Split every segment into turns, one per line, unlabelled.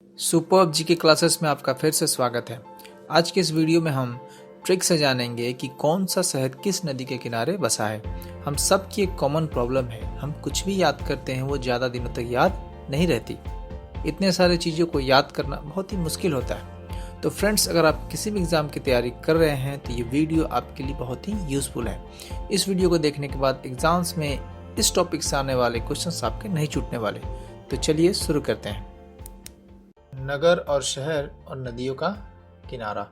Superb जी के classes में आपका फिर से स्वागत है। आज के इस वीडियो में हम ट्रिक से जानेंगे कि कौन सा शहर किस नदी के किनारे बसा है। हम सब की एक कॉमन प्रॉब्लम है, हम कुछ भी याद करते हैं वो ज़्यादा दिनों तक याद नहीं रहती। इतने सारे चीज़ों को याद करना बहुत ही मुश्किल होता है। तो फ्रेंड्स, अगर आप किसी भी एग्ज़ाम की तैयारी कर रहे हैं तो ये वीडियो आपके लिए बहुत ही यूज़फुल है। इस वीडियो को देखने के बाद एग्ज़ाम्स में इस टॉपिक से आने वाले क्वेश्चंस आपके नहीं छूटने वाले। तो चलिए शुरू करते हैं। नगर और शहर और नदियों का किनारा।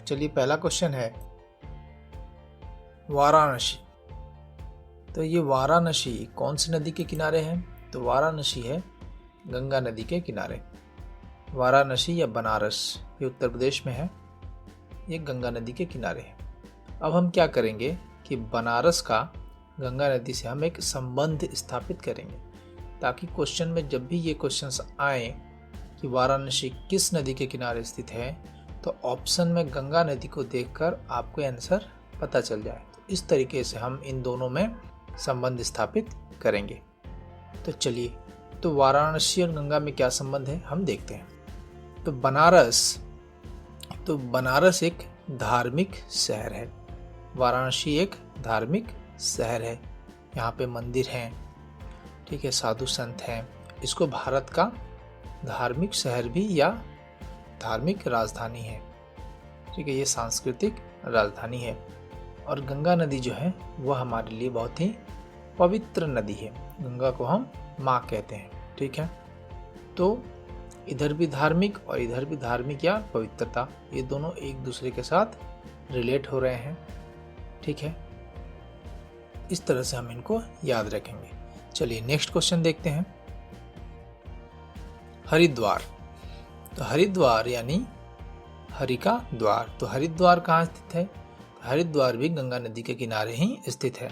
चलिए, पहला क्वेश्चन है वाराणसी। तो ये वाराणसी कौन सी नदी के किनारे है? तो वाराणसी है गंगा नदी के किनारे। वाराणसी या बनारस ये उत्तर प्रदेश में है, ये गंगा नदी के किनारे है। अब हम क्या करेंगे कि बनारस का गंगा नदी से हम एक संबंध स्थापित करेंगे, ताकि क्वेश्चन में जब भी ये क्वेश्चंस आए कि वाराणसी किस नदी के किनारे स्थित है, तो ऑप्शन में गंगा नदी को देखकर आपको आंसर पता चल जाए। तो इस तरीके से हम इन दोनों में संबंध स्थापित करेंगे। तो चलिए, तो वाराणसी और गंगा में क्या संबंध है हम देखते हैं। तो बनारस एक धार्मिक शहर है। वाराणसी एक धार्मिक शहर है। यहाँ पे मंदिर हैं, ठीक है, साधु संत हैं। इसको भारत का धार्मिक शहर भी या धार्मिक राजधानी है, ठीक है, ये सांस्कृतिक राजधानी है। और गंगा नदी जो है वह हमारे लिए बहुत ही पवित्र नदी है। गंगा को हम माँ कहते हैं, ठीक है। तो इधर भी धार्मिक और इधर भी धार्मिक या पवित्रता, ये दोनों एक दूसरे के साथ रिलेट हो रहे हैं, ठीक है। इस तरह से हम इनको याद रखेंगे। चलिए नेक्स्ट क्वेश्चन देखते हैं। हरिद्वार। तो हरिद्वार यानी हरि का द्वार। तो हरिद्वार कहाँ स्थित है? हरिद्वार भी गंगा नदी के किनारे ही स्थित है।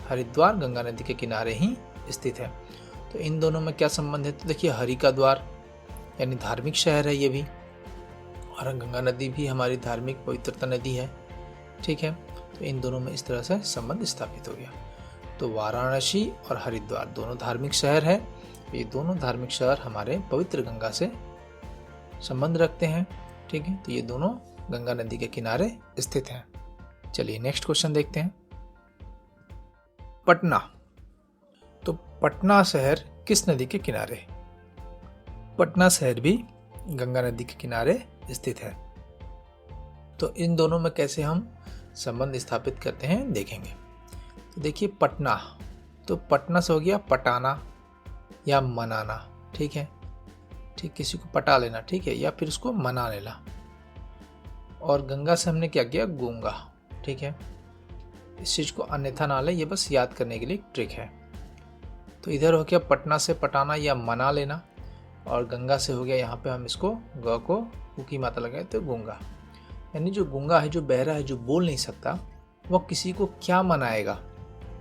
हरिद्वार गंगा नदी के किनारे ही स्थित है। तो इन दोनों में क्या संबंध है? तो देखिए, हरि का द्वार यानी धार्मिक शहर है ये भी, और गंगा नदी भी हमारी धार्मिक पवित्रता नदी है, ठीक है। तो इन दोनों में इस तरह से संबंध स्थापित हो गया। तो वाराणसी और हरिद्वार दोनों धार्मिक शहर है। ये दोनों धार्मिक शहर हमारे पवित्र गंगा से संबंध रखते हैं, ठीक है। तो ये दोनों गंगा नदी के किनारे स्थित हैं। चलिए नेक्स्ट क्वेश्चन देखते हैं। पटना। तो पटना शहर किस नदी के किनारे है? पटना शहर भी गंगा नदी के किनारे स्थित है। तो इन दोनों में कैसे हम संबंध स्थापित करते हैं देखेंगे। तो देखिए, पटना, तो पटना से हो गया पटाना या मनाना, ठीक है, ठीक, किसी को पटा लेना, ठीक है, या फिर उसको मना लेना। और गंगा से हमने क्या किया? गूंगा, ठीक है। इस चीज़ को अन्यथा ना ले, ये बस याद करने के लिए एक ट्रिक है। तो इधर हो गया पटना से पटाना या मना लेना, और गंगा से हो गया यहाँ पे हम इसको ग को ऊ की मात्रा लगाए तो गूंगा। यानी जो गूंगा है, जो बहरा है, जो बोल नहीं सकता, वो किसी को क्या मनाएगा,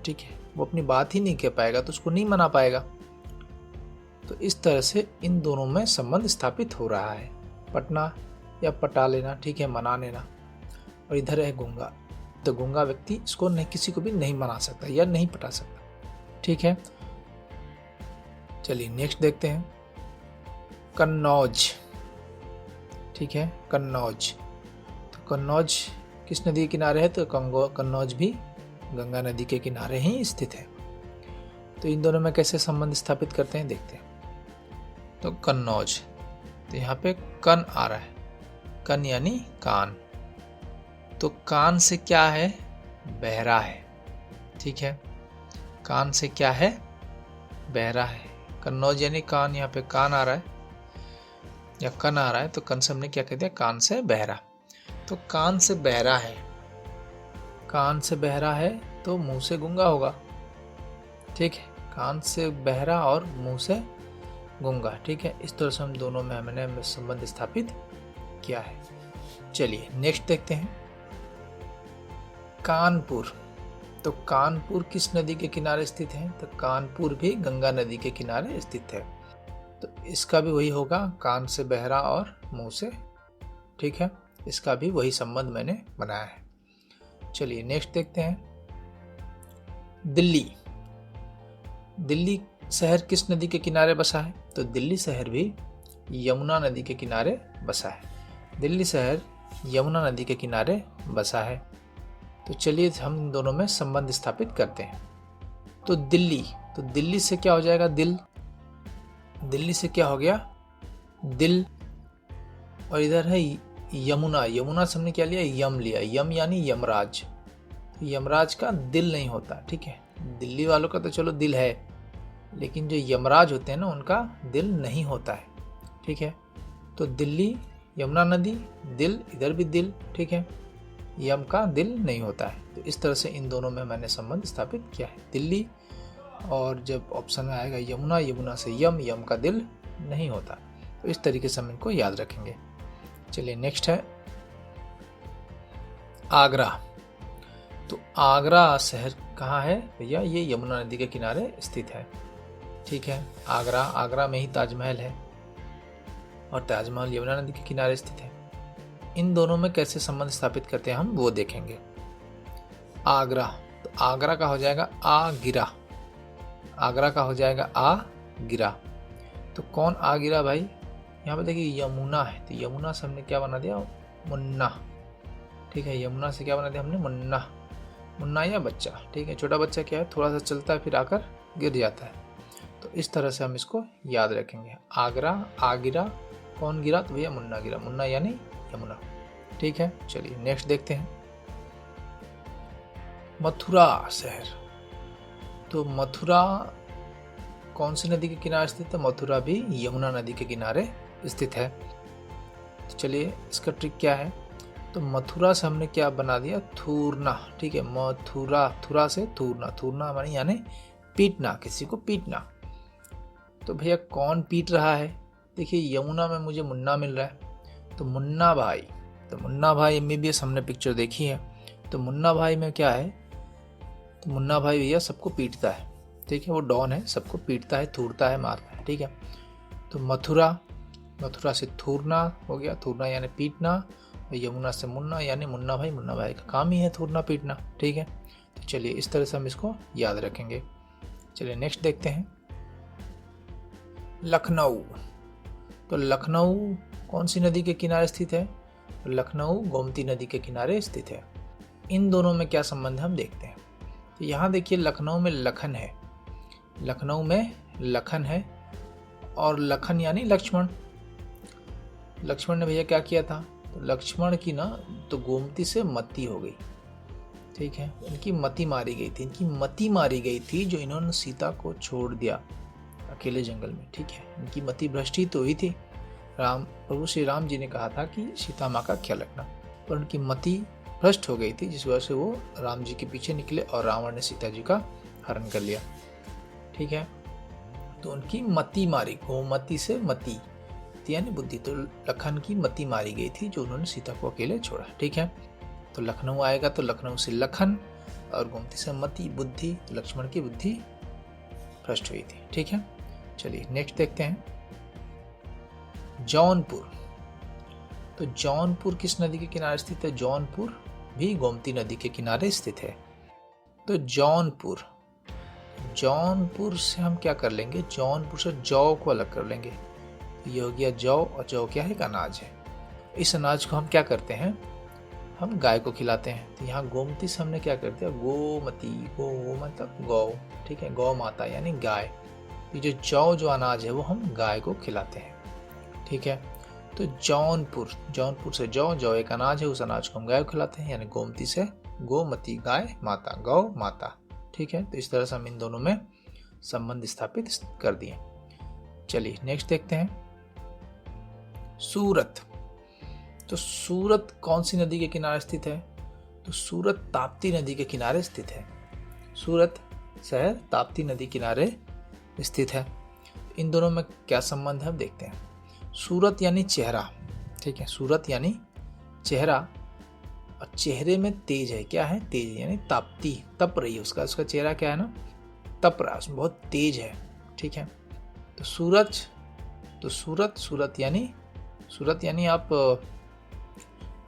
ठीक है, वो अपनी बात ही नहीं कह पाएगा तो उसको नहीं मना पाएगा। तो इस तरह से इन दोनों में संबंध स्थापित हो रहा है। पटना या पटा लेना, ठीक है, मना लेना। और इधर है गूंगा। तो गूंगा व्यक्ति इसको नहीं, किसी को भी नहीं मना सकता या नहीं पटा सकता, ठीक है। चलिए नेक्स्ट देखते हैं। कन्नौज, ठीक है, कन्नौज। तो कन्नौज किस नदी के किनारे है? तो कन्नौज भी गंगा नदी के किनारे ही स्थित है। तो इन दोनों में कैसे संबंध स्थापित करते हैं देखते हैं। तो कन्नौज, तो यहाँ पे कन आ रहा है, कन यानी कान। तो कान से क्या है? बहरा है, ठीक है। कान से क्या है? बहरा है। कन्नौज यानी कान, यहाँ पे कान आ रहा है या कन आ रहा है, तो कन से हमने क्या कह दिया? कान से बहरा। तो कान से बहरा है, कान से बहरा है तो मुंह से गूंगा होगा, ठीक है। कान से बहरा और मुंह से गूंगा, ठीक है। इस तरह से हम दोनों में हमने संबंध स्थापित किया है। चलिए नेक्स्ट देखते हैं। कानपुर। तो कानपुर किस नदी के किनारे स्थित है? तो कानपुर भी गंगा नदी के किनारे स्थित है। तो इसका भी वही होगा, कान से बहरा और मुंह से, ठीक है। इसका भी वही संबंध मैंने बनाया है। चलिए नेक्स्ट देखते हैं। दिल्ली। दिल्ली शहर किस नदी के किनारे बसा है? तो दिल्ली शहर भी यमुना नदी के किनारे बसा है। दिल्ली शहर यमुना नदी के किनारे बसा है। तो चलिए हम इन दोनों में संबंध स्थापित करते हैं। तो दिल्ली से क्या हो जाएगा, दिल्ली से क्या हो गया, दिल। और इधर है यमुना से हमने क्या लिया, यम लिया। यम यानी यमराज। तो यमराज का दिल नहीं होता, ठीक है। दिल्ली वालों का तो चलो दिल है, लेकिन जो यमराज होते हैं ना, उनका दिल नहीं होता है, ठीक है। तो दिल्ली, यमुना नदी, दिल, इधर भी दिल, ठीक है। यम का दिल नहीं होता है। तो इस तरह से इन दोनों में मैंने संबंध स्थापित किया है, दिल्ली। और जब ऑप्शन में आएगा यमुना, यमुना से यम का दिल नहीं होता। तो इस तरीके से हम इनको याद रखेंगे। चलिए नेक्स्ट है आगरा। तो आगरा शहर कहाँ है भैया, ये यमुना नदी के किनारे स्थित है, ठीक है। आगरा में ही ताजमहल है, और ताजमहल यमुना नदी के किनारे स्थित है। इन दोनों में कैसे संबंध स्थापित करते हैं हम वो देखेंगे। आगरा, तो आगरा का हो जाएगा आगिरा। आगरा का हो जाएगा आगिरा। तो कौन आगिरा भाई, यहाँ पे देखिए यमुना है, तो यमुना से हमने क्या बना दिया, मुन्ना, ठीक है। यमुना से क्या बना दिया हमने, मुन्ना या बच्चा, ठीक है। छोटा बच्चा क्या है, थोड़ा सा चलता है फिर आकर गिर जाता है। तो इस तरह से हम इसको याद रखेंगे। आगरा, आगिरा, कौन गिरा, तो भैया मुन्ना गिरा। मुन्ना यानी यमुना, ठीक है। चलिए नेक्स्ट देखते हैं मथुरा शहर। तो मथुरा कौन सी नदी के किनारे स्थित है, मथुरा भी यमुना नदी के किनारे स्थित है। तो चलिए इसका ट्रिक क्या है, तो मथुरा से हमने क्या बना दिया, थूरना, ठीक है। थुरा से थूरना मानी यानी पीटना, किसी को पीटना। तो भैया कौन पीट रहा है, देखिए यमुना में मुझे मुन्ना मिल रहा है, तो मुन्ना भाई। तो मुन्ना भाई MBBS हमने पिक्चर देखी है। तो मुन्ना भाई में क्या है, तो मुन्ना भाई भैया सबको पीटता है, ठीक है। वो डॉन है, सबको पीटता है, थूरता है, मारता है, ठीक है। तो मथुरा से थूरना हो गया, थूरना यानी पीटना। और यमुना से मुन्ना यानी मुन्ना भाई का काम ही है थूरना पीटना, ठीक है। तो चलिए इस तरह से हम इसको याद रखेंगे। चलिए नेक्स्ट देखते हैं लखनऊ। तो लखनऊ कौन सी नदी के किनारे स्थित है, तो लखनऊ गोमती नदी के किनारे स्थित है। इन दोनों में क्या संबंध है हम देखते हैं। तो यहाँ देखिए लखनऊ में लखन है, लखनऊ में लखन है, और लखन यानी लक्ष्मण। लक्ष्मण ने भैया क्या किया था, तो लक्ष्मण की ना तो गोमती से मती हो गई, ठीक है। इनकी मती मारी गई थी, जो इन्होंने सीता को छोड़ दिया अकेले जंगल में, ठीक है। इनकी मति भ्रष्ट ही तो हुई थी। प्रभु श्री राम जी ने कहा था कि सीता माँ का ख्याल रखना, पर उनकी मति भ्रष्ट हो गई थी, जिस वजह से वो राम जी के पीछे निकले और रावण ने सीता जी का हरण कर लिया, ठीक है। तो उनकी मति मारी, गोमती से मति यानी बुद्धि। तो लखन की मति मारी गई थी, जो उन्होंने सीता को अकेले छोड़ा, ठीक है। तो लखनऊ आएगा, तो लखनऊ से लखन, और गोमती से मति बुद्धि। तो लक्ष्मण की बुद्धि भ्रष्ट हुई थी, ठीक है। चलिए नेक्स्ट देखते हैं जौनपुर। तो जौनपुर किस नदी के किनारे स्थित है, जौनपुर भी गोमती नदी के किनारे स्थित है। तो जौनपुर से हम क्या कर लेंगे, जौनपुर से जौ को अलग कर लेंगे। ये हो गया जौ, और जौ क्या है, एक अनाज है। इस अनाज को हम क्या करते हैं, हम गाय को खिलाते हैं। तो यहाँ गोमती से हमने क्या कर दिया, गोमती, गो मतलब गौ, ठीक है। गौ माता यानी गाय। ये जो अनाज है वो हम गाय को खिलाते हैं, ठीक है। तो जौनपुर से जौ एक अनाज है, उस अनाज को हम गाय को खिलाते हैं, यानी गोमती से गोमती, गाय माता, गौ माता, ठीक है। तो इस तरह से हम इन दोनों में संबंध स्थापित कर दिए। चलिए नेक्स्ट देखते हैं सूरत। तो सूरत कौन सी नदी के किनारे स्थित है, तो सूरत ताप्ती नदी के किनारे स्थित है। सूरत शहर ताप्ती नदी किनारे स्थित है। इन दोनों में क्या संबंध है हम देखते हैं। सूरत यानी चेहरा, ठीक है। सूरत यानी चेहरा, और चेहरे में तेज है, क्या है, तेज यानी ताप्ती, तप रही है, उसका चेहरा क्या है ना, तप रहा, उसमें बहुत तेज है, ठीक है। तो सूरत यानी आप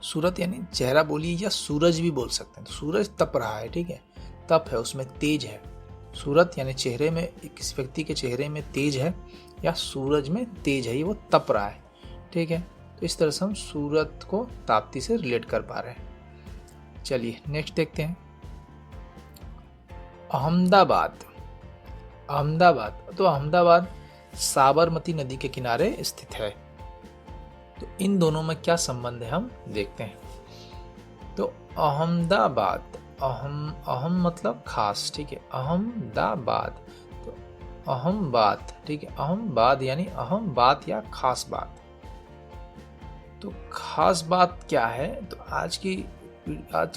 सूरत यानी चेहरा बोलिए, या सूरज भी बोल सकते हैं। तो सूरज तप रहा है, ठीक है, तप है, उसमें तेज है। सूरत यानी चेहरे में, किसी व्यक्ति के चेहरे में तेज है, या सूरज में तेज है, वो तप रहा है। ठीक है, तो इस तरह से हम सूरत को ताप्ती से रिलेट कर पा रहे हैं। चलिए नेक्स्ट देखते हैं। अहमदाबाद। अहमदाबाद, तो अहमदाबाद साबरमती नदी के किनारे स्थित है। तो इन दोनों में क्या संबंध है हम देखते हैं। तो अहमदाबाद, अहम मतलब खास, ठीक है, अहमदाबाद, तो अहम बात, ठीक है, अहम बात यानी अहम बात या खास बात। तो खास बात क्या है? तो आज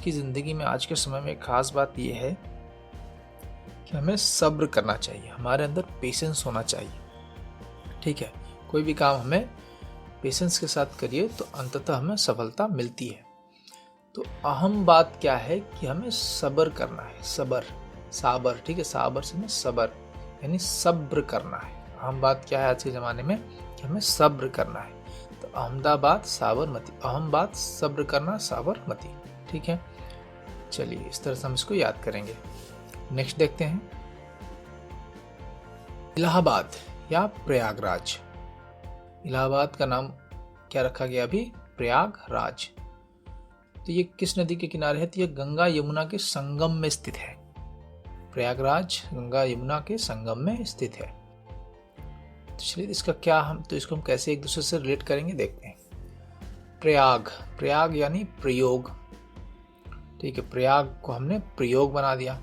की जिंदगी में, आज के समय में खास बात यह है कि हमें सब्र करना चाहिए, हमारे अंदर पेशेंस होना चाहिए। ठीक है, कोई भी काम हमें पेशेंस के साथ करिए तो अंततः हमें सफलता मिलती है। तो अहम बात क्या है कि हमें सब्र करना है, साबर, ठीक है, साबर से में सब्र यानी सब्र करना है। अहम बात क्या है आज के ज़माने में कि हमें सब्र करना है। तो अहमदाबाद साबरमती, अहम बात सब्र करना, साबरमती। ठीक है, चलिए इस तरह से हम इसको याद करेंगे। नेक्स्ट देखते हैं। इलाहाबाद या प्रयागराज। इलाहाबाद का नाम क्या रखा गया अभी? प्रयागराज। तो ये किस नदी के किनारे है? तो ये गंगा यमुना के संगम में स्थित है। प्रयागराज गंगा यमुना के संगम में स्थित है। तो चलिए इसका क्या इसको हम कैसे एक दूसरे से रिलेट करेंगे देखते हैं। प्रयाग यानी प्रयोग। ठीक है, प्रयाग को हमने प्रयोग बना दिया।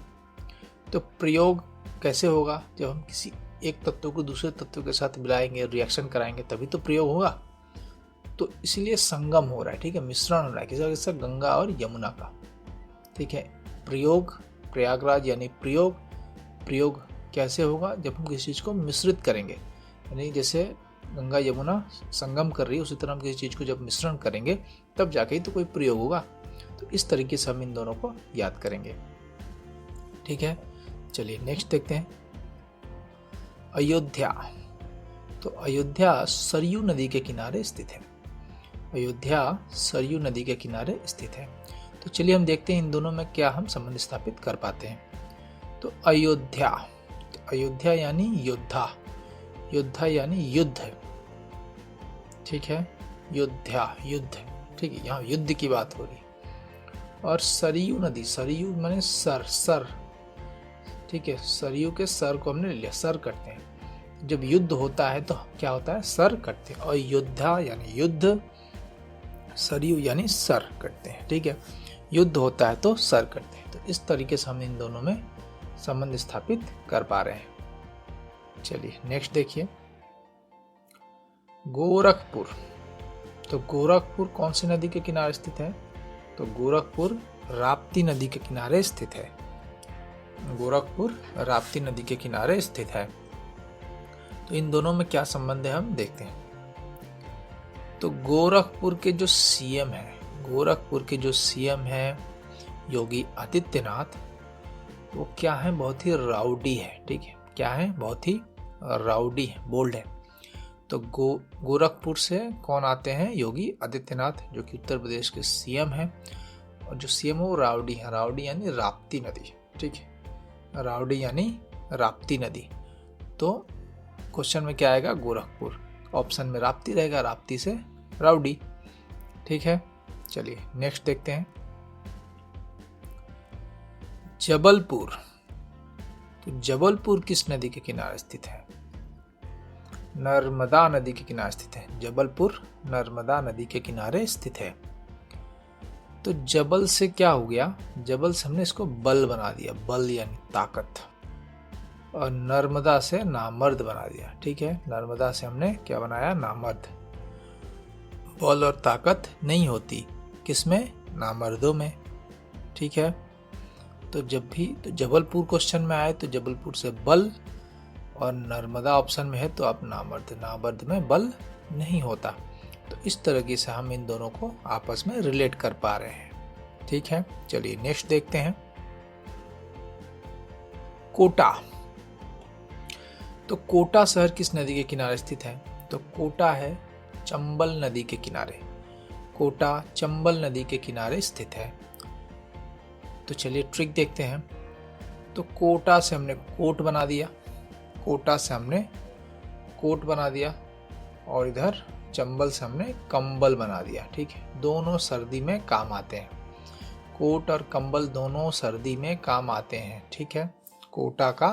तो प्रयोग कैसे होगा? जब हम किसी एक तत्व को दूसरे तत्व के साथ मिलाएंगे, रिएक्शन कराएंगे, तभी तो प्रयोग होगा। तो इसलिए संगम हो रहा है, ठीक है, मिश्रण हो रहा है किसका? गंगा और यमुना का। ठीक है, प्रयोग, प्रयागराज यानी प्रयोग कैसे होगा? जब हम किसी चीज़ को मिश्रित करेंगे, यानी जैसे गंगा यमुना संगम कर रही है, उसी तरह हम किसी चीज़ को जब मिश्रण करेंगे तब जाके ही तो कोई प्रयोग होगा। तो इस तरीके से हम इन दोनों को याद करेंगे। ठीक है, चलिए नेक्स्ट देखते हैं। अयोध्या। तो अयोध्या सरयू नदी के किनारे स्थित है। अयोध्या सरयू नदी के किनारे स्थित है। तो चलिए हम देखते हैं इन दोनों में क्या हम संबंध स्थापित कर पाते हैं। तो अयोध्या, तो अयोध्या यानी योद्धा, योद्धा यानी युद्ध। ठीक है, योद्धा युद्ध, ठीक है, यहाँ युद्ध की बात हो रही। और सरयू नदी, सरयू माने सर, ठीक है, सरयू के सर को हमने ले लिया, सर कटते हैं। जब युद्ध होता है तो क्या होता है? सर कटते हैं। और योद्धा यानी युद्ध, सरयू यानी सर कटते हैं। ठीक है, युद्ध होता है तो सर कटते हैं। तो इस तरीके से हम इन दोनों में संबंध स्थापित कर पा रहे हैं। चलिए नेक्स्ट देखिए। गोरखपुर। तो गोरखपुर कौन सी नदी के किनारे स्थित है? तो गोरखपुर राप्ती नदी के किनारे स्थित है। गोरखपुर राप्ती नदी के किनारे स्थित है। तो इन दोनों में क्या संबंध है हम देखते हैं। तो गोरखपुर के जो सीएम है, योगी आदित्यनाथ, वो क्या है? बहुत ही राउडी है। ठीक है, क्या है? बहुत ही राउडी है, बोल्ड है। तो गोरखपुर से कौन आते हैं? योगी आदित्यनाथ, जो कि उत्तर प्रदेश के सीएम हैं। और जो सीएम है वो राउडी है। राउडी यानी राप्ती नदी। ठीक है, राउडी यानी राप्ती नदी। तो क्वेश्चन में क्या आएगा? गोरखपुर। ऑप्शन में राप्ती रहेगा, राप्ती से राउडी। ठीक है, चलिए नेक्स्ट देखते हैं। जबलपुर। तो जबलपुर किस नदी के किनारे स्थित है? नर्मदा नदी के किनारे स्थित है। जबलपुर नर्मदा नदी के किनारे स्थित है। तो जबल से क्या हो गया? जबल से हमने इसको बल बना दिया, बल यानी ताकत। और नर्मदा से नामर्द बना दिया। ठीक है, नर्मदा से हमने क्या बनाया? नामर्द। बल और ताकत नहीं होती किसमें? नामर्दों में। ठीक है, तो जब भी तो जबलपुर क्वेश्चन में आए तो जबलपुर से बल, और नर्मदा ऑप्शन में है तो आप नामर्द में बल नहीं होता। तो इस तरीके से हम इन दोनों को आपस में रिलेट कर पा रहे हैं। ठीक है, चलिए नेक्स्ट देखते हैं। कोटा। तो कोटा शहर किस नदी के किनारे स्थित है? तो कोटा है चंबल नदी के किनारे। कोटा चंबल नदी के किनारे स्थित है। तो चलिए ट्रिक देखते हैं। तो कोटा से हमने कोट बना दिया, कोटा से हमने कोट बना दिया और इधर चंबल से हमने कंबल बना दिया। ठीक है, दोनों सर्दी में काम आते हैं। कोट और कंबल दोनों सर्दी में काम आते हैं। ठीक है, कोटा का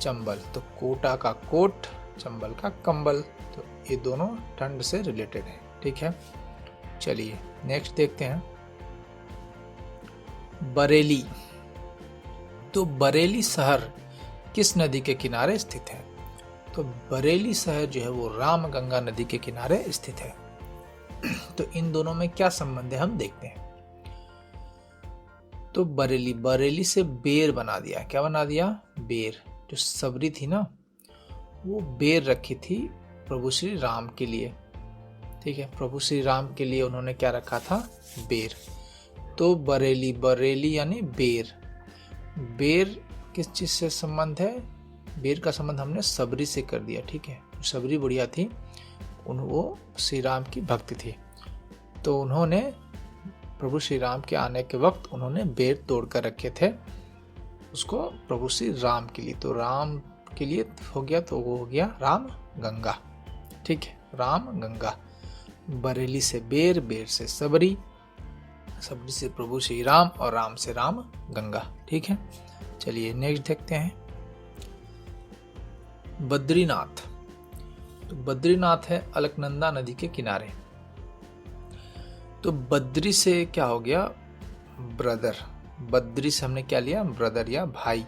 चंबल, तो कोटा का कोट, चंबल का कंबल, तो ये दोनों ठंड से रिलेटेड है। ठीक है, चलिए नेक्स्ट देखते हैं। बरेली, तो बरेली शहर किस नदी के किनारे स्थित है? तो बरेली शहर जो है वो रामगंगा नदी के किनारे स्थित है। तो इन दोनों में क्या संबंध है हम देखते हैं। तो बरेली से बेर बना दिया। क्या बना दिया? बेर। जो सबरी थी ना, वो बेर रखी थी प्रभु श्री राम के लिए। ठीक है, प्रभु श्री राम के लिए उन्होंने क्या रखा था? बेर। तो बरेली यानी बेर। बेर किस चीज से संबंध है? बेर का संबंध हमने सबरी से कर दिया। ठीक है, सबरी बुढ़िया थी, वो श्री राम की भक्त थी, तो उन्होंने प्रभु श्री राम के आने के वक्त उन्होंने बेर तोड़ कर रखे थे उसको प्रभु श्री राम के लिए। तो राम के लिए हो गया, तो वो हो गया राम गंगा। ठीक है, राम गंगा। बरेली से बेर, बेर से सबरी, सबरी से प्रभु श्री राम और राम से राम गंगा। ठीक है, चलिए नेक्स्ट देखते हैं। बद्रीनाथ, तो बद्रीनाथ है अलकनंदा नदी के किनारे। तो बद्री से क्या हो गया? ब्रदर। बद्री से हमने क्या लिया? ब्रदर या भाई।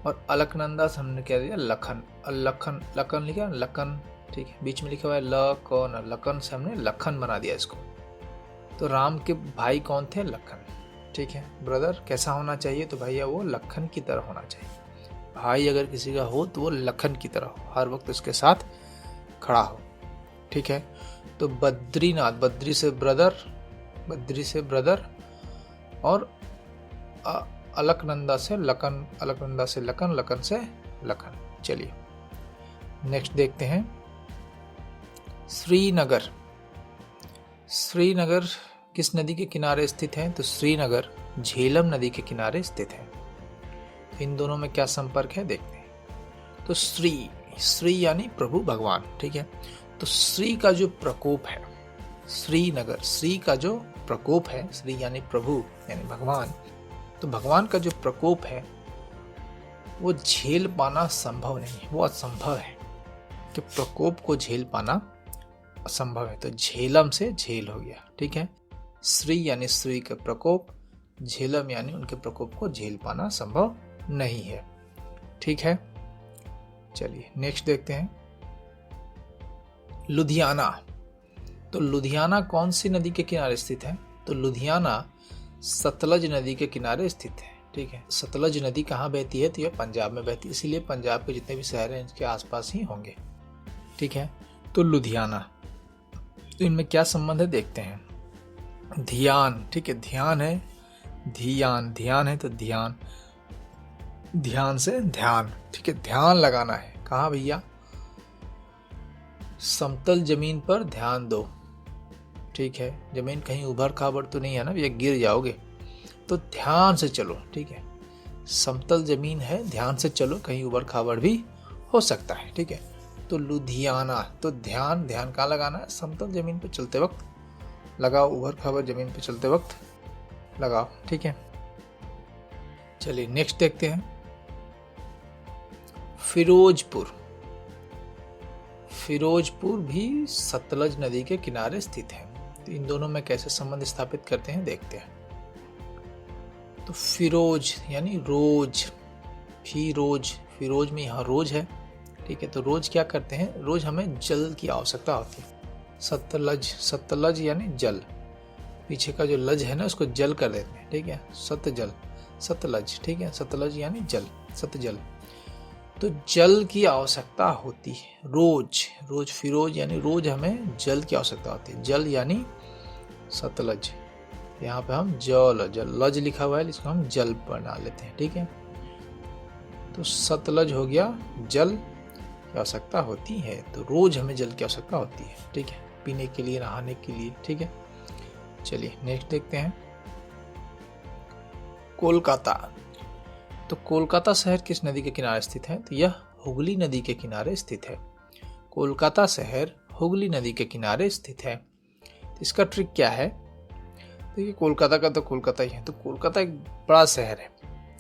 और अलकनंदा से हमने क्या लिया? लखन। लखन, लखन लिखा लखन। ठीक है, बीच में लिखा हुआ है लखन। लखन से हमने लखन बना दिया इसको। तो राम के भाई कौन थे? लखन। ठीक है, ब्रदर कैसा होना चाहिए? तो भैया वो लखन की तरह होना चाहिए। भाई अगर किसी का हो तो वो लखन की तरह हो, हर वक्त उसके साथ खड़ा हो। ठीक है, तो बद्रीनाथ, बद्री से ब्रदर, बद्री से ब्रदर, और अलकनंदा से लखन, अलकनंदा से लखन, लखन से लखन। चलिए नेक्स्ट देखते हैं। श्रीनगर, श्रीनगर किस नदी के किनारे स्थित है? तो श्रीनगर झेलम नदी के किनारे स्थित है। इन दोनों में क्या संपर्क है देखते हैं। तो श्री, श्री यानी प्रभु भगवान। ठीक है, तो श्री का जो प्रकोप है, श्रीनगर, श्री का जो प्रकोप है, श्री यानी प्रभु यानी भगवान, तो भगवान का जो प्रकोप है वो झेल पाना संभव नहीं है, वो असंभव है कि प्रकोप को झेल पाना असंभव है। तो झेलम से झेल हो गया। ठीक है, श्री यानी श्री का प्रकोप, झेलम यानी उनके प्रकोप को झेल पाना संभव नहीं है। ठीक है, चलिए नेक्स्ट देखते हैं। लुधियाना, तो लुधियाना कौन सी नदी के किनारे स्थित है? तो लुधियाना सतलज नदी के किनारे स्थित है। ठीक है, सतलज नदी कहाँ बहती है? तो यह पंजाब में बहती है, इसीलिए पंजाब के जितने भी शहर हैं इसके आसपास ही होंगे। ठीक है, तो लुधियाना, तो इनमें क्या संबंध है देखते हैं। ध्यान, ठीक है, ध्यान है, ध्यान, ध्यान है तो ध्यान, ध्यान से ध्यान। ठीक है, ध्यान लगाना है। कहाँ भैया? समतल जमीन पर ध्यान दो। ठीक है, जमीन कहीं उभर खाबड़ तो नहीं है ना भैया, गिर जाओगे, तो ध्यान से चलो। ठीक है, समतल जमीन है, ध्यान से चलो, कहीं उबड़ खाबड़ भी हो सकता है। ठीक है, तो लुधियाना, तो ध्यान, ध्यान कहाँ लगाना है? समतल जमीन पे चलते वक्त लगाओ, उबड़ खाबड़ जमीन पे चलते वक्त लगाओ। ठीक है, चलिए नेक्स्ट देखते हैं। फिरोजपुर, फिरोजपुर भी सतलज नदी के किनारे स्थित है। तो इन दोनों में कैसे संबंध स्थापित करते हैं देखते हैं। तो फिरोज यानी रोज, फिरोज, फिरोज में यहाँ रोज है। ठीक है, तो रोज क्या करते हैं? रोज हमें जल की आवश्यकता होती है। सतलज, सतलज यानी जल, पीछे का जो लज है ना उसको जल कर देते हैं। ठीक है, सतजल, सतलज। ठीक है, सतलज यानी जल, सतजल, तो जल की आवश्यकता होती है रोज। रोज, फिरोज यानी रोज हमें जल की आवश्यकता होती है। जल यानी सतलज, यहाँ पे हम जल, जल, लज लिखा हुआ है, इसको हम जल बना लेते हैं। ठीक है, तो सतलज हो गया, जल की आवश्यकता होती है। तो रोज हमें जल की आवश्यकता होती है। ठीक है, पीने के लिए, नहाने के लिए। ठीक है, चलिए नेक्स्ट देखते हैं। कोलकाता, तो कोलकाता शहर किस नदी के किनारे स्थित है? तो यह हुगली नदी के किनारे स्थित है। कोलकाता शहर हुगली नदी के किनारे स्थित है। तो इसका ट्रिक क्या है? देखिए, कोलकाता का तो कोलकाता ही है, तो कोलकाता एक बड़ा शहर है,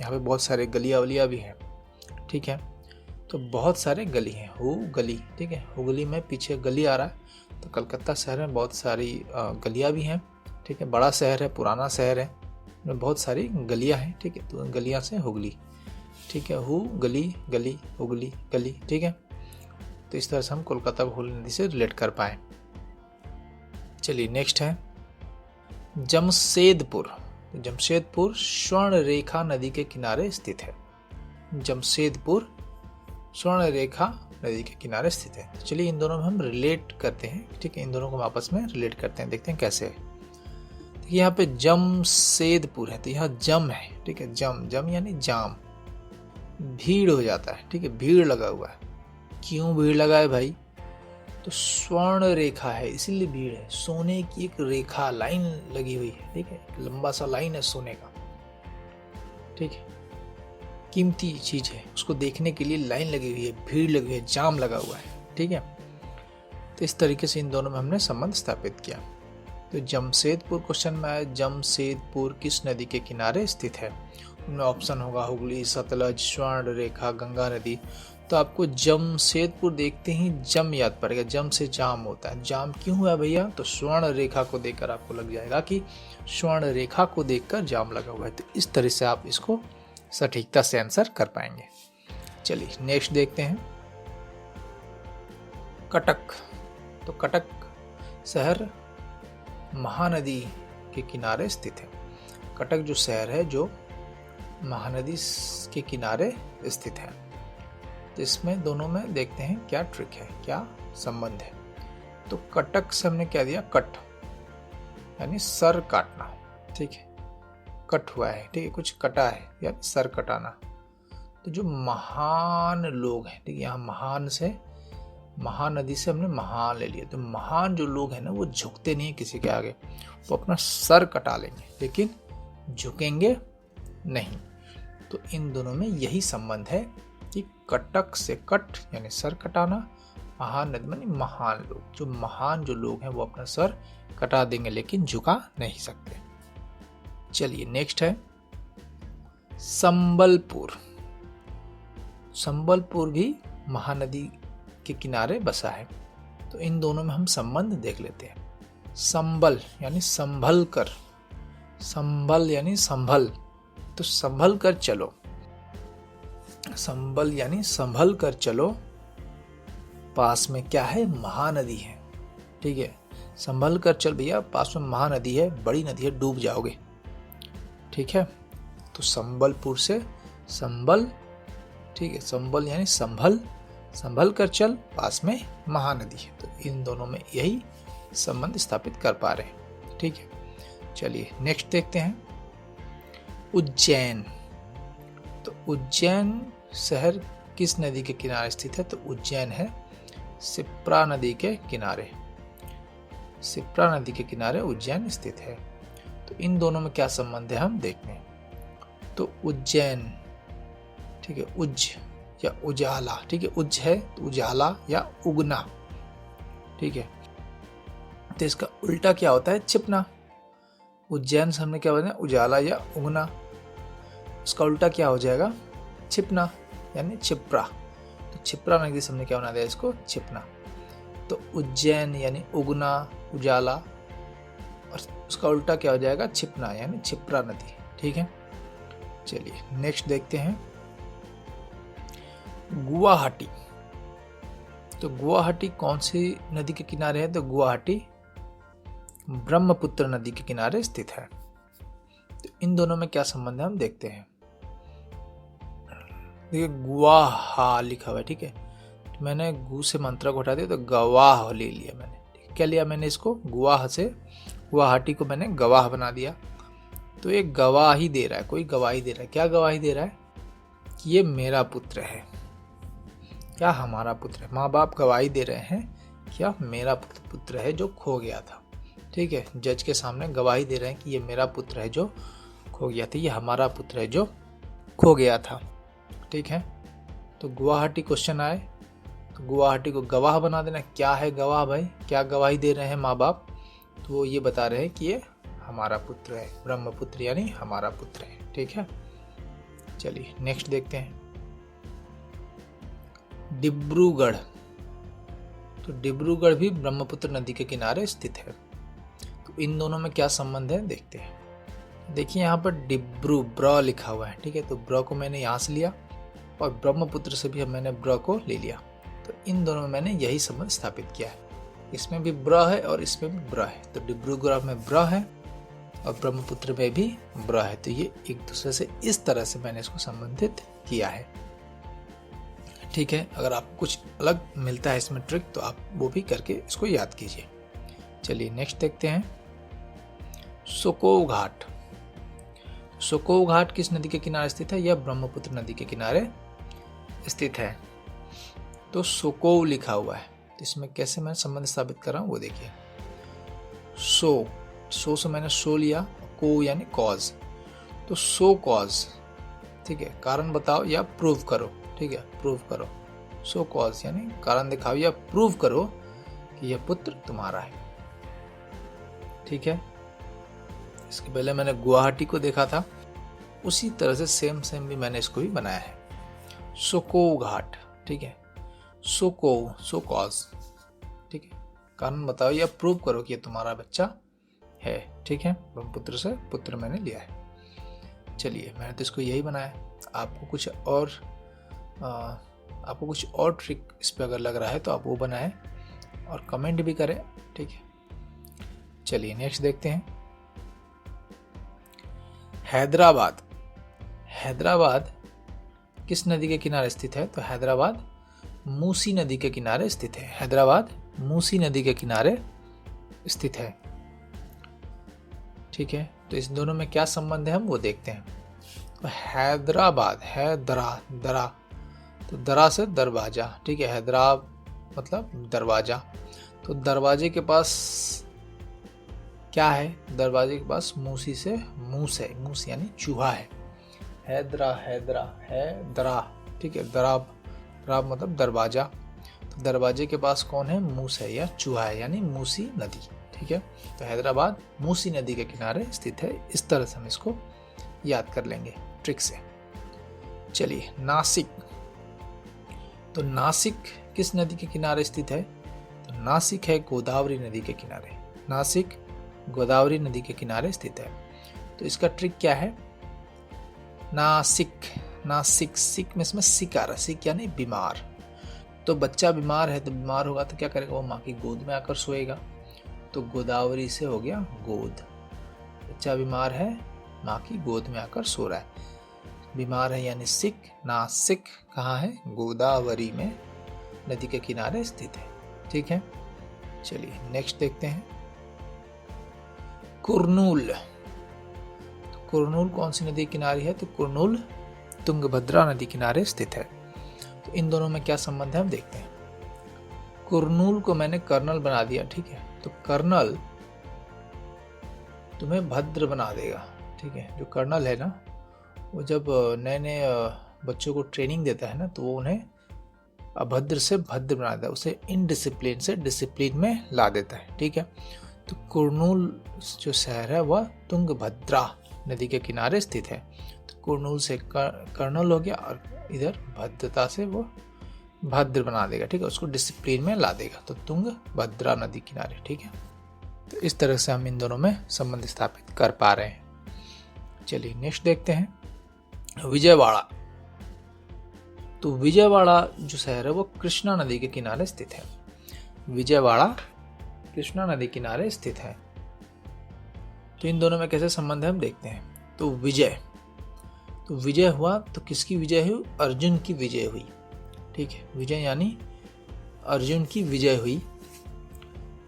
यहाँ पे बहुत सारे गलियाँ वलियाँ भी हैं, ठीक है। तो बहुत सारे गली हैं, गली, ठीक है। हुगली में पीछे गली आ रहा है, तो कलकत्ता शहर में बहुत सारी गलियाँ भी हैं, ठीक है। बड़ा शहर है, पुराना शहर है, में बहुत सारी गलियाँ हैं, ठीक है। तो गलियाँ से हुगली, ठीक है। गली गली हुगली गली, ठीक है। तो इस तरह से हम कोलकाता को हुगली नदी से रिलेट कर पाए। चलिए नेक्स्ट है जमशेदपुर। जमशेदपुर स्वर्ण रेखा नदी के किनारे स्थित है। जमशेदपुर स्वर्ण रेखा नदी के किनारे स्थित है। तो चलिए इन दोनों में हम रिलेट करते हैं, ठीक है। इन दोनों को आपस में रिलेट करते हैं, देखते हैं कैसे है। देखिए यहाँ पे जमशेदपुर है, तो यहाँ जम है, ठीक है। जम यानी जाम, भीड़ हो जाता है, ठीक है। भीड़ लगा हुआ है। क्यों भीड़ लगा है भाई? तो स्वर्ण रेखा है इसीलिए भीड़ है। सोने की एक रेखा, लाइन लगी हुई है, ठीक है। लंबा सा लाइन है सोने का, ठीक है। कीमती चीज है, उसको देखने के लिए लाइन लगी हुई है, भीड़ लगी हुई है, जाम लगा हुआ है, ठीक है। तो इस तरीके से इन दोनों में हमने संबंध स्थापित किया। तो जमशेदपुर क्वेश्चन में आया, जमशेदपुर किस नदी के किनारे स्थित है? उनमें ऑप्शन होगा हुगली, सतलज, स्वर्ण रेखा, गंगा नदी। तो आपको जमशेदपुर देखते ही जम याद पड़ेगा, जम से जाम होता है। जाम क्यों हुआ भैया? तो स्वर्ण रेखा को देखकर आपको लग जाएगा कि स्वर्ण रेखा को देखकर जाम लगा हुआ है। तो इस तरह से आप इसको सटीकता से आंसर कर पाएंगे। चलिए नेक्स्ट देखते हैं कटक। तो कटक शहर महानदी के किनारे स्थित है। कटक जो शहर है जो महानदी के किनारे स्थित है। तो इसमें दोनों में देखते हैं क्या ट्रिक है, क्या संबंध है। तो कटक से हमने क्या दिया? कट, यानी सर काटना, ठीक है। कट हुआ है, ठीक है, कुछ कटा है या सर कटाना। तो जो महान लोग हैं, ठीक है, यहाँ महान से, महानदी से हमने महान ले लिया। तो महान जो लोग हैं ना, वो झुकते नहीं है किसी के आगे, वो अपना सर कटा लेंगे लेकिन झुकेंगे नहीं। तो इन दोनों में यही संबंध है कि कटक से कट यानी सर कटाना, महान नदी मानी महान लोग। जो महान जो लोग हैं वो अपना सर कटा देंगे लेकिन झुका नहीं सकते। चलिए नेक्स्ट है संबलपुर। संबलपुर भी महानदी के किनारे बसा है। तो इन दोनों में हम संबंध देख लेते हैं। संबल यानी संभल कर, संभल यानी संभल, तो संभल कर चलो। संबल यानी संभल कर चलो, पास में क्या है? महानदी है, ठीक है। संभल कर चल भैया, पास में महानदी है, बड़ी नदी है, डूब जाओगे, ठीक है। तो संबलपुर से संबल, ठीक है। संबल यानी संभल, संभल कर चल, पास में महानदी है। तो इन दोनों में यही संबंध स्थापित कर पा रहे हैं, ठीक है। चलिए नेक्स्ट देखते हैं उज्जैन। तो उज्जैन शहर किस नदी के किनारे स्थित है? तो उज्जैन है शिप्रा नदी के किनारे। शिप्रा नदी के किनारे उज्जैन स्थित है। तो इन दोनों में क्या संबंध है हम देखते हैं। तो उज्जैन, ठीक है, उज्ज या उजाला, ठीक है। उज्ज है तो उजाला या उगना, ठीक है। तो इसका उल्टा क्या होता है? छिपना। उज्जैन से हमने क्या बताया? उजाला या उगना। इसका उल्टा क्या हो जाएगा? छिपना यानी छिपरा। तो छिपरा नदी से हमने क्या बना दिया? इसको छिपना। तो उज्जैन यानी उगना, उजाला, और उसका उल्टा क्या हो जाएगा? छिपना यानी छिपरा नदी, ठीक है। चलिए नेक्स्ट देखते हैं गुवाहाटी। तो गुवाहाटी कौन सी नदी के किनारे है? तो गुवाहाटी ब्रह्मपुत्र नदी के किनारे स्थित है। तो इन दोनों में क्या संबंध है हम देखते हैं। देखिए गुवाहा लिखा हुआ है, ठीक है। तो मैंने गु से मंत्रा को हटा दिया तो गवाह ले लिया मैंने, ठीक है। क्या लिया मैंने? इसको गुवाह से गुवाहाटी को मैंने गवाह बना दिया। तो ये गवाही दे रहा है, कोई गवाही दे रहा है। क्या गवाही दे रहा है? कि ये मेरा पुत्र है। क्या हमारा पुत्र है? माँ बाप गवाही दे रहे हैं क्या मेरा पुत्र है जो खो गया था, ठीक है। जज के सामने गवाही दे रहे हैं कि ये मेरा पुत्र है जो खो गया था, ये हमारा पुत्र है जो खो गया था, ठीक है। तो गुवाहाटी क्वेश्चन आए तो गुवाहाटी को गवाह बना देना। क्या है गवाह भाई, क्या गवाही दे रहे हैं माँ बाप, तो वो ये बता रहे हैं कि ये हमारा पुत्र है, ब्रह्मपुत्र यानी हमारा पुत्र है। ठीक है, चलिए नेक्स्ट देखते हैं। डिब्रूगढ़, तो डिब्रूगढ़ भी ब्रह्मपुत्र नदी के किनारे स्थित है। तो इन दोनों में क्या संबंध है देखते हैं। देखिए यहाँ पर डिब्रू ब्र लिखा हुआ है। ठीक है, तो ब्र को मैंने यहाँ से लिया और ब्रह्मपुत्र से भी मैंने ब्र को ले लिया। तो इन दोनों में मैंने यही संबंध स्थापित किया है। इसमें भी ब्र है और इसमें भी ब्र है। तो डिब्रूगढ़ में ब्र है और ब्रह्मपुत्र में भी ब्र है। तो ये एक दूसरे से इस तरह से मैंने इसको संबंधित किया है। ठीक है, अगर आपको कुछ अलग मिलता है इसमें ट्रिक तो आप वो भी करके इसको याद कीजिए। चलिए नेक्स्ट देखते हैं। सुकोव घाट, सुकोव घाट किस नदी के किनारे स्थित है? यह ब्रह्मपुत्र नदी के किनारे स्थित है। तो सुकोव लिखा हुआ है, तो इसमें कैसे मैं संबंध स्थापित कर रहा हूँ वो देखिए। सो से मैंने सो लिया, को यानी कॉज, तो सो कॉज। ठीक है, कारण बताओ या प्रूव करो। ठीक है, प्रूव करो। सो कॉज यानी कारण दिखाओ या प्रूव करो कि यह पुत्र तुम्हारा है। ठीक है, इसके पहले मैंने गुवाहाटी को देखा था, उसी तरह से सेम भी मैंने इसको भी बनाया है। सुकोव घाट, ठीक है, सुकोव, सो कॉज। ठीक है, कारण बताओ या प्रूव करो कि ये तुम्हारा बच्चा है। ठीक है, ब्रह्मपुत्र से पुत्र मैंने लिया है। चलिए, मैंने तो इसको यही बनाया। आपको कुछ और ट्रिक इस पे अगर लग रहा है तो आप वो बनाएं और कमेंट भी करें। ठीक है, चलिए नेक्स्ट देखते हैं। हैदराबाद, हैदराबाद किस नदी के किनारे स्थित है? तो हैदराबाद मूसी नदी के किनारे स्थित है। हैदराबाद मूसी नदी के किनारे स्थित है। ठीक है, तो इस दोनों में क्या संबंध है हम वो देखते हैं। तो हैदराबाद है दरा, तो दरा से दरवाजा। ठीक है, हैदराबाद मतलब दरवाजा। तो दरवाजे के पास क्या है? दरवाजे के पास मूसी से मूस है, मूस यानी चूहा है। हैदरा है दरा। ठीक है, दराब मतलब दरवाजा। तो दरवाजे के पास कौन है? मूस है या चूहा है, यानी मूसी नदी। ठीक है, तो हैदराबाद मूसी नदी के किनारे स्थित है। इस तरह से हम इसको याद कर लेंगे ट्रिक से। चलिए नासिक, तो नासिक किस नदी के किनारे स्थित है? तो नासिक है गोदावरी नदी के किनारे। नासिक गोदावरी नदी के किनारे स्थित है। तो इसका ट्रिक क्या है? नासिक सिक में इसमें सिक आ रहा है, सिक यानी बीमार। तो बच्चा बीमार है, तो बीमार होगा तो क्या करेगा? वो माँ की गोद में आकर सोएगा। तो गोदावरी से हो गया गोद। बच्चा बीमार है, माँ की गोद में आकर सो रहा है। बीमार है यानी सिक। नासिक कहाँ है? गोदावरी में नदी के किनारे स्थित है। ठीक है, चलिए नेक्स्ट देखते हैं। कुरनूल, तो कुरनूल कौन सी नदी किनारे है? तो कुरनूल तुंगभद्रा नदी किनारे स्थित है। तो इन दोनों में क्या संबंध है हम देखते हैं। कुरनूल को मैंने कर्नल बना दिया। ठीक है, तो कर्नल तुम्हें भद्र बना देगा। ठीक है, जो कर्नल है ना, वो जब नए नए बच्चों को ट्रेनिंग देता है ना, तो वो उन्हें अभद्र से भद्र बना देता है, उसे इनडिसिप्लिन से डिसिप्लिन में ला देता है। ठीक है, तो कुरनूल जो शहर है वह तुंगभद्रा नदी के किनारे स्थित है। तो कुरनूल से कर्नल हो गया और इधर भद्रता से वो भद्र बना देगा। ठीक है, उसको डिसिप्लिन में ला देगा। तो तुंगभद्रा नदी किनारे। ठीक है, तो इस तरह से हम इन दोनों में संबंध स्थापित कर पा रहे हैं। चलिए नेक्स्ट देखते हैं। विजयवाड़ा, तो विजयवाड़ा जो शहर है वो कृष्णा नदी के किनारे स्थित है। विजयवाड़ा कृष्णा नदी किनारे स्थित है। तो इन दोनों में कैसे संबंध है हम देखते हैं। तो विजय हुआ, तो किसकी विजय हुई? अर्जुन की विजय हुई। ठीक है, विजय यानी अर्जुन की विजय हुई।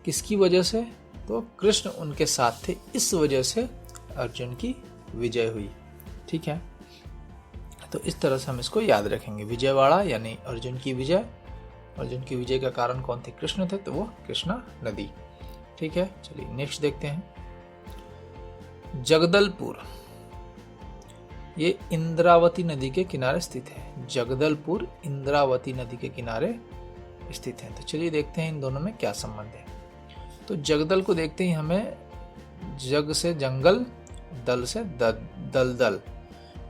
किसकी वजह से? तो कृष्ण उनके साथ थे, इस वजह से अर्जुन की विजय हुई। ठीक है, तो इस तरह से हम इसको याद रखेंगे। विजयवाड़ा यानी अर्जुन की विजय। अर्जुन की विजय का कारण कौन थे? कृष्ण थे, तो वो कृष्णा नदी। ठीक है, चलिए नेक्स्ट देखते हैं। जगदलपुर, ये इंद्रावती नदी के किनारे स्थित है। जगदलपुर इंद्रावती नदी के किनारे स्थित है। तो चलिए देखते हैं इन दोनों में क्या संबंध है। तो जगदल को देखते ही हमें जग से जंगल, दल से दलदल,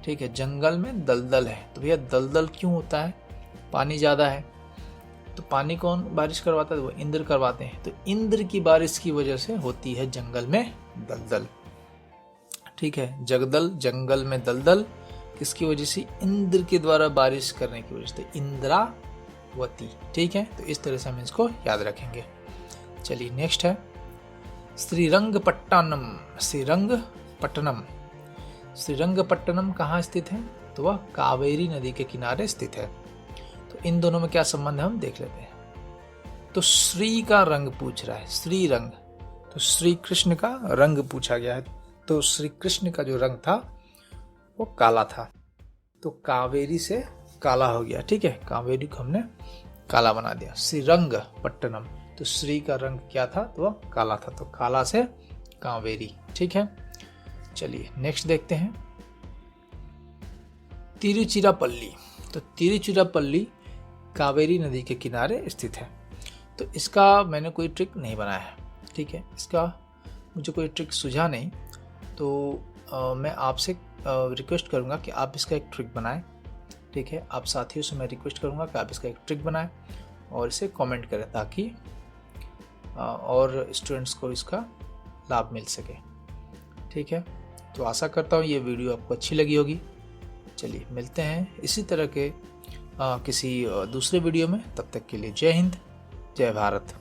ठीक है, जंगल में दलदल है। तो भैया दलदल क्यों होता है? पानी ज़्यादा है। तो पानी कौन बारिश करवाता है? वो इंद्र करवाते हैं। तो इंद्र की बारिश की वजह से होती है जंगल में दलदल, ठीक है। जगदल, जंगल में दलदल, किसकी वजह से? इंद्र के द्वारा बारिश करने की वजह से, इंद्रावती, ठीक है। तो इस तरह से हम इसको याद रखेंगे। चलिए नेक्स्ट है श्रीरंगपट्टनम। श्रीरंगपट्टनम, श्रीरंगपट्टनम कहाँ स्थित है? तो वह कावेरी नदी के किनारे स्थित है। तो इन दोनों में क्या संबंध है हम देख लेते हैं। तो श्री का रंग पूछ रहा है, श्री रंग, तो श्री कृष्ण का रंग पूछा गया है। तो श्री कृष्ण का जो रंग था वो काला था, तो कावेरी से काला हो गया, ठीक है। कावेरी को हमने काला बना दिया। श्रीरंगपट्टनम, तो श्री का रंग क्या था? तो वह काला था, तो काला से कावेरी, ठीक है। चलिए नेक्स्ट देखते हैं तिरुचिरापल्ली। तो तिरुचिरापल्ली कावेरी नदी के किनारे स्थित है। तो इसका मैंने कोई ट्रिक नहीं बनाया है, ठीक है। इसका मुझे कोई ट्रिक सूझा नहीं, तो मैं आपसे रिक्वेस्ट करूंगा कि आप इसका एक ट्रिक बनाएं, ठीक है। आप साथियों से मैं रिक्वेस्ट करूंगा कि आप इसका एक ट्रिक बनाएं और इसे कमेंट करें, ताकि और स्टूडेंट्स को इसका लाभ मिल सके, ठीक है। तो आशा करता हूँ ये वीडियो आपको अच्छी लगी होगी। चलिए मिलते हैं इसी तरह के किसी दूसरे वीडियो में। तब तक के लिए जय हिंद, जय भारत।